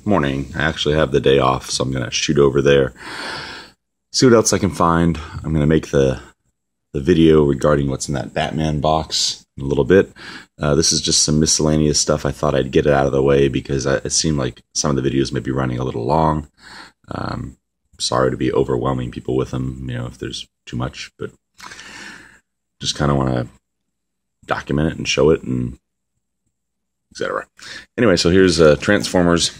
morning. I actually have the day off, so I'm going to shoot over there, see what else I can find. I'm going to make the video regarding what's in that Batman box in a little bit. This is just some miscellaneous stuff. I thought I'd get it out of the way because it seemed like some of the videos may be running a little long. Sorry to be overwhelming people with them, if there's too much, but just kind of want to document it and show it and etc. Anyway, so here's Transformers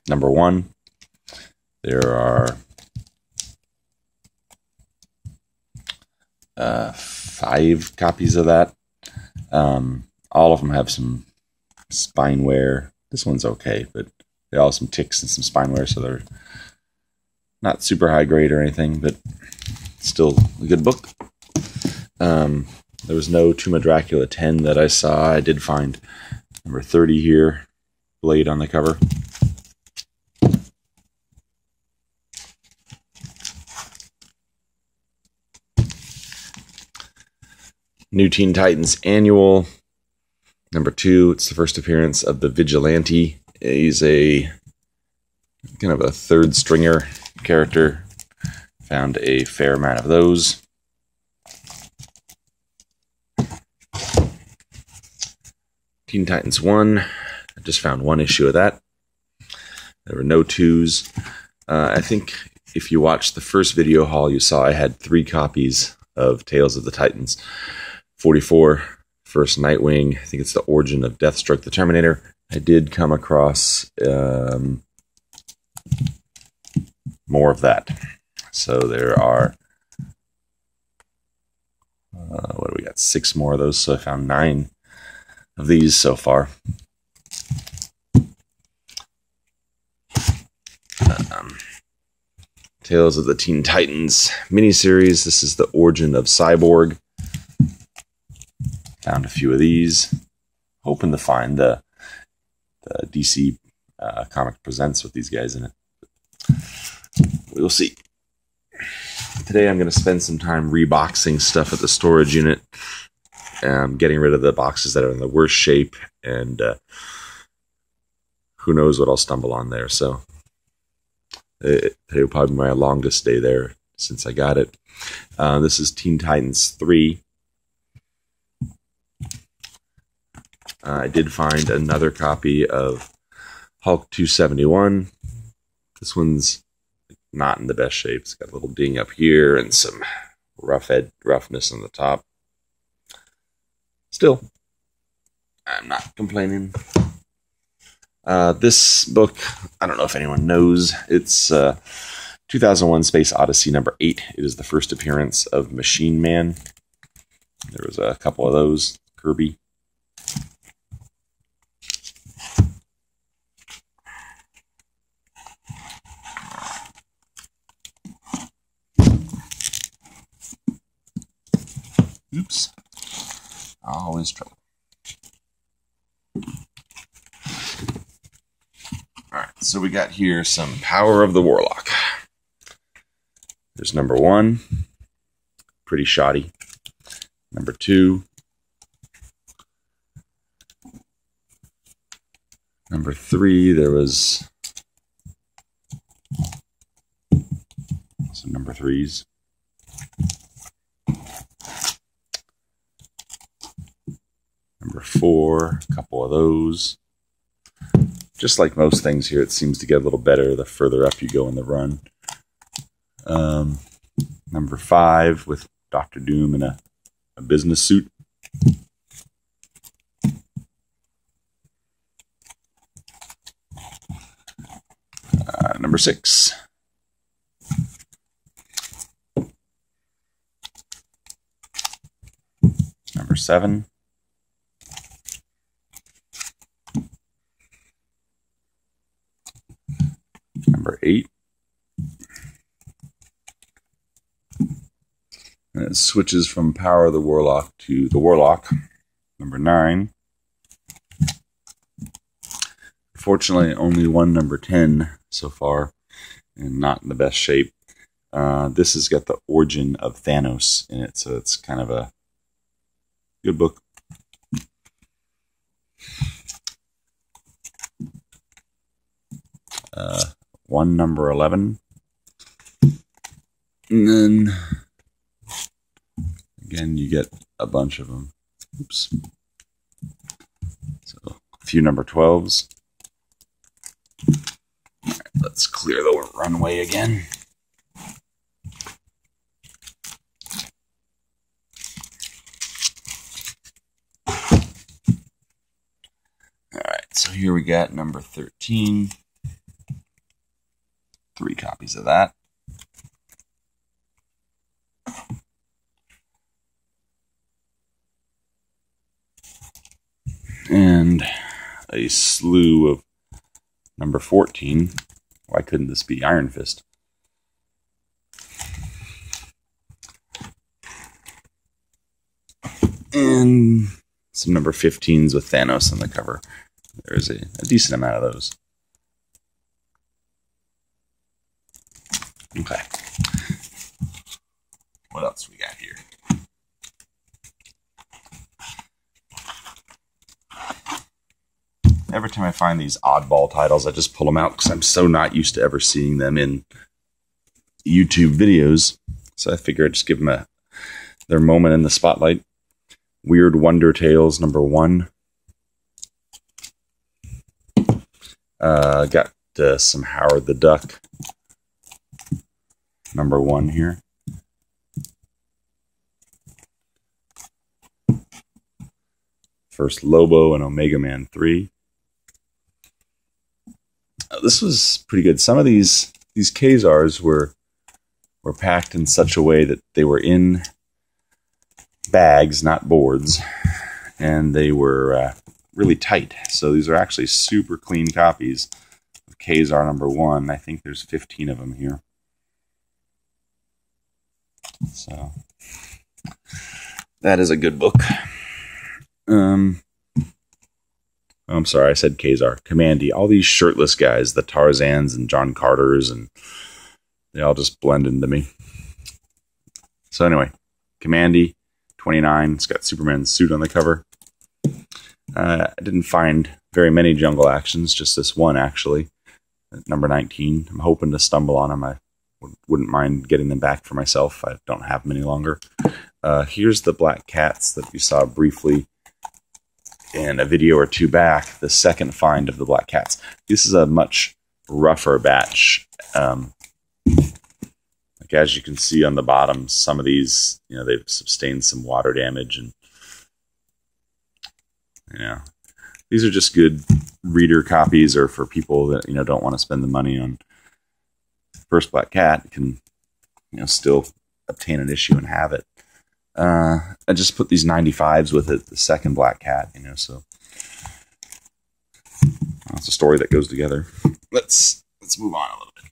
#1. There are 5 copies of that. All of them have some spine wear. This one's okay, but they all have some ticks and some spine wear, so they're not super high grade or anything, but still a good book. There was no Tomb of Dracula 10 that I saw. I did find number 30 here, Blade on the cover. New Teen Titans Annual, #2. It's the first appearance of the Vigilante. He's a kind of a third stringer character. Found a fair amount of those. Teen Titans 1. I just found 1 issue of that. There were no 2s. I think if you watched the first video haul, you saw I had 3 copies of Tales of the Titans. 44, first Nightwing. I think it's the origin of Deathstroke the Terminator. I did come across more of that. So there are, what do we got? 6 more of those. So I found 9 of these so far. Tales of the Teen Titans miniseries. This is the origin of Cyborg. Found a few of these. Hoping to find the DC Comic Presents with these guys in it. We will see. Today I'm going to spend some time reboxing stuff at the storage unit. Getting rid of the boxes that are in the worst shape, and who knows what I'll stumble on there. So today will probably be my longest day there since I got it. This is Teen Titans 3. I did find another copy of Hulk 271. This one's not in the best shape. It's got a little ding up here and some roughness on the top. Still, I'm not complaining. This book, I don't know if anyone knows. It's 2001 Space Odyssey #8. It is the first appearance of Machine Man. There was a couple of those. Kirby. Oops. Always trouble. Alright, so we got here some Power of the Warlock. There's #1. Pretty shoddy. #2. #3, there was some #3s. #4, a couple of those. Just like most things here, it seems to get a little better the further up you go in the run. #5 with Dr. Doom in a business suit. #6. #7. #8. And it switches from Power of the Warlock to the Warlock. #9. Fortunately, only one #10 so far, and not in the best shape. This has got the origin of Thanos in it, so it's kind of a good book. one number 11. And then, again, you get a bunch of them. Oops. So, a few number 12s. All right, let's clear the runway again. Alright, so here we got number 13. 3 copies of that. And a slew of number 14. Why couldn't this be Iron Fist? And some number 15s with Thanos on the cover. There's a decent amount of those. Okay. What else we got here? Every time I find these oddball titles, I just pull them out because I'm so not used to ever seeing them in YouTube videos. So I figure I'd just give them their moment in the spotlight. Weird Wonder Tales number 1. Got some Howard the Duck number 1 here. First Lobo and Omega Man 3. This was pretty good. Some of these Khazars were packed in such a way that they were in bags, not boards, and they were really tight. So these are actually super clean copies of Khazar number 1. I think there's 15 of them here. So that is a good book. I'm sorry, I said Khazar. Kamandi. All these shirtless guys, the Tarzans and John Carters, and they all just blend into me. So anyway, Kamandi, 29. It's got Superman's suit on the cover. I didn't find very many Jungle Actions, just this one actually, at number 19. I'm hoping to stumble on them. I wouldn't mind getting them back for myself. I don't have them any longer. Here's the Black Cats that you saw briefly in a video or two back, the second find of the Black Cats. This is a much rougher batch. Like as you can see on the bottom, some of these, they've sustained some water damage, and these are just good reader copies, or for people that don't want to spend the money on first Black Cat, can still obtain an issue and have it. I just put these 95s with it, the second Black Cat, so that's a story that goes together. Let's move on a little bit.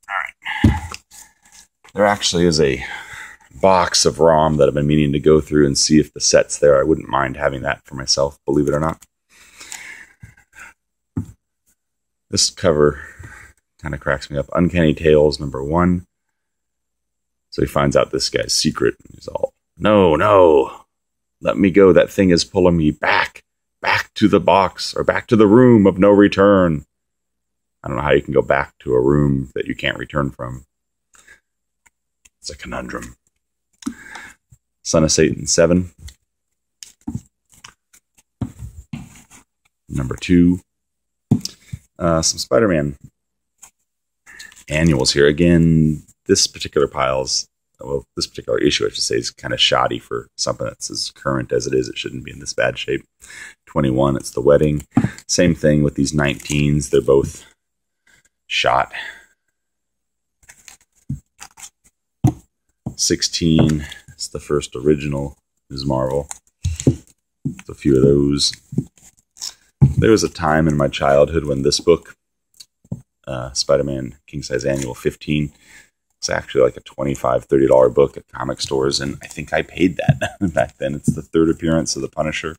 All right. There actually is a box of ROM that I've been meaning to go through and see if the set's there. I wouldn't mind having that for myself, believe it or not. This cover kind of cracks me up. Uncanny Tales number 1. So he finds out this guy's secret, and he's all, no, let me go. That thing is pulling me back to the box, or back to the room of no return. I don't know how you can go back to a room that you can't return from. It's a conundrum. Son of Satan 7. Number 2. Some Spider-Man annuals here. Again, this particular this particular issue, I should say, is kind of shoddy for something that's as current as it is. It shouldn't be in this bad shape. 21, it's The Wedding. Same thing with these 19s. They're both shot. 16, it's the first original Ms. Marvel. There's a few of those. There was a time in my childhood when this book, Spider-Man King Size Annual 15, it's actually like a $25, $30 book at comic stores, and I think I paid that back then. It's the third appearance of the Punisher.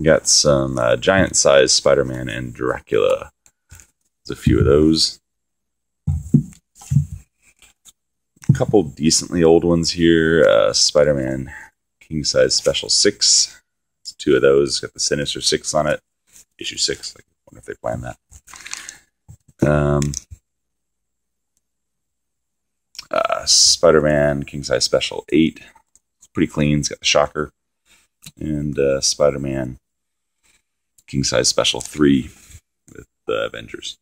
Got some giant-sized Spider-Man and Dracula. There's a few of those. A couple decently old ones here. Spider-Man King-Size Special 6. There's two of those. Got the Sinister 6 on it. Issue 6. I wonder if they planned that. Spider-Man King-Size Special 8. It's pretty clean. It's got the Shocker. And Spider-Man King-Size Special 3 with the Avengers.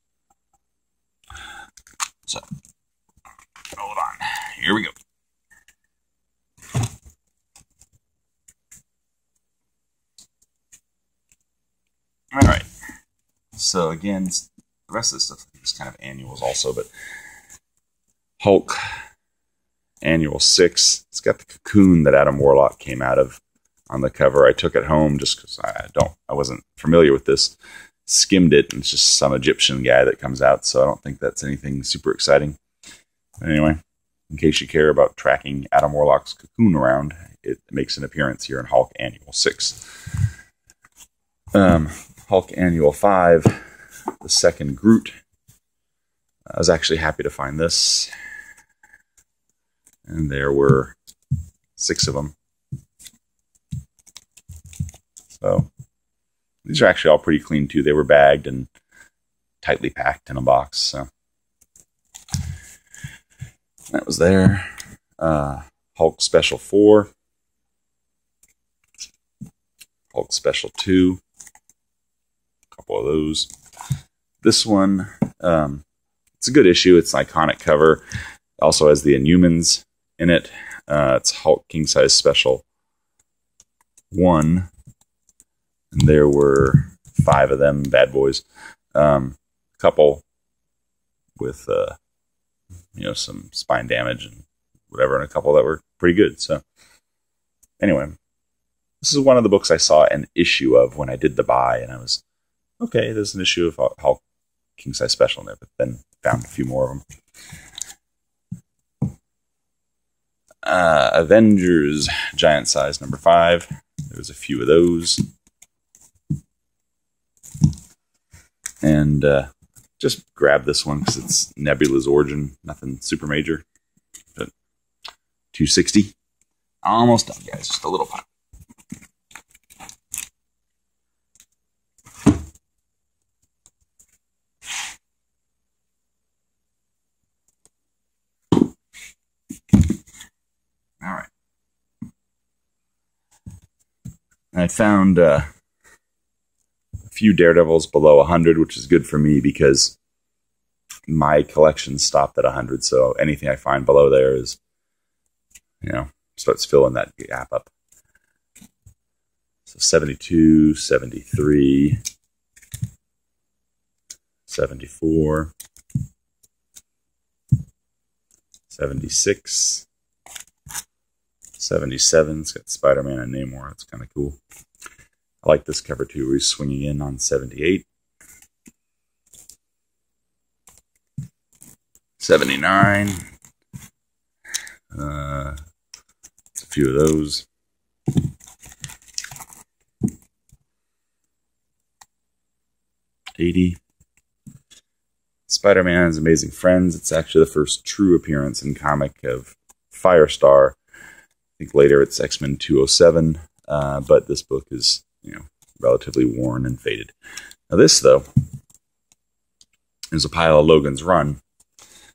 So, hold on. Here we go. All right. So again, the rest of this stuff is kind of annuals also, but Hulk Annual 6. It's got the cocoon that Adam Warlock came out of on the cover. I took it home just because I wasn't familiar with this. Skimmed it, and it's just some Egyptian guy that comes out, so I don't think that's anything super exciting. But anyway, in case you care about tracking Adam Warlock's cocoon around, it makes an appearance here in Hulk Annual 6. Hulk Annual 5, the second Groot. I was actually happy to find this. And there were 6 of them. So these are actually all pretty clean too. They were bagged and tightly packed in a box. So that was there. Hulk Special 4. Hulk Special 2. A couple of those. This one, it's a good issue. It's an iconic cover. It also has the Inhumans in it. It's Hulk King-Size Special 1. And there were 5 of them, bad boys. A couple with, some spine damage and whatever, and a couple that were pretty good. So, anyway, this is one of the books I saw an issue of when I did the buy, and I was, okay, there's an issue of Hulk King-Size Special in there, but then found a few more of them. Avengers Giant Size number 5. There was a few of those. And just grab this one because it's Nebula's origin. Nothing super major. But $2.60. Almost done, guys. Just a little pop. All right. I found a few Daredevils below 100, which is good for me because my collection stopped at 100. So anything I find below there is, starts filling that gap up. So 72, 73, 74, 76, 77. It's got Spider-Man and Namor. It's kind of cool. I like this cover too, where he's swinging in on 78. 79. A few of those. 80. Spider-Man's Amazing Friends. It's actually the first true appearance in comic of Firestar. I think later it's X-Men 207, but this book is, relatively worn and faded. Now this, though, is a pile of Logan's Run.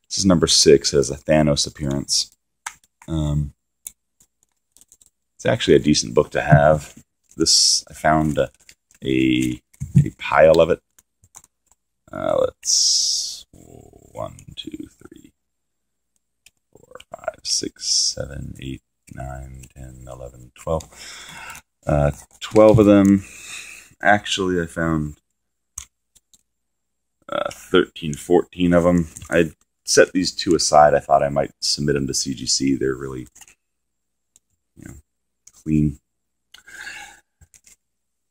This is number 6. It has a Thanos appearance. It's actually a decent book to have. This, I found a pile of it. Let's 1, 2, 3, 4, 5, 6, 7, 8, 9, 10, 11, 12. 12 of them. Actually, I found 13, 14 of them. I set these 2 aside. I thought I might submit them to CGC. They're really, clean.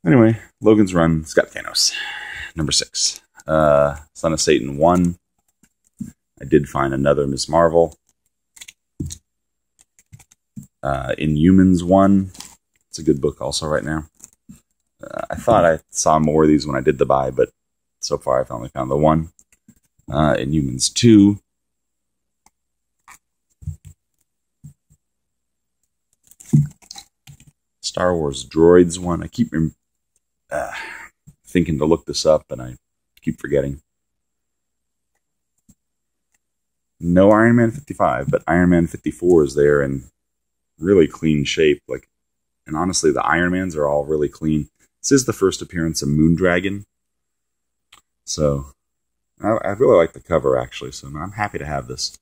Anyway, Logan's Run. It's got Thanos. Number 6. Son of Satan 1. I did find another Ms. Marvel. Inhumans 1. It's a good book also right now. I thought I saw more of these when I did the buy, but so far I've only found the one. Inhumans 2. Star Wars Droids 1. I keep thinking to look this up, and I keep forgetting. No Iron Man 55, but Iron Man 54 is there in really clean shape. And honestly, the Iron Mans are all really clean. This is the first appearance of Moondragon. So, I really like the cover, actually, so I'm happy to have this.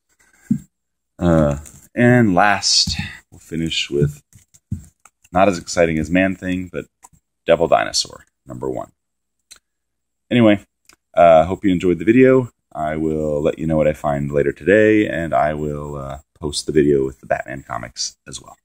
And last, we'll finish with not as exciting as Man-Thing, but Devil Dinosaur, number 1. Anyway, hope you enjoyed the video. I will let you know what I find later today, and I will post the video with the Batman comics as well.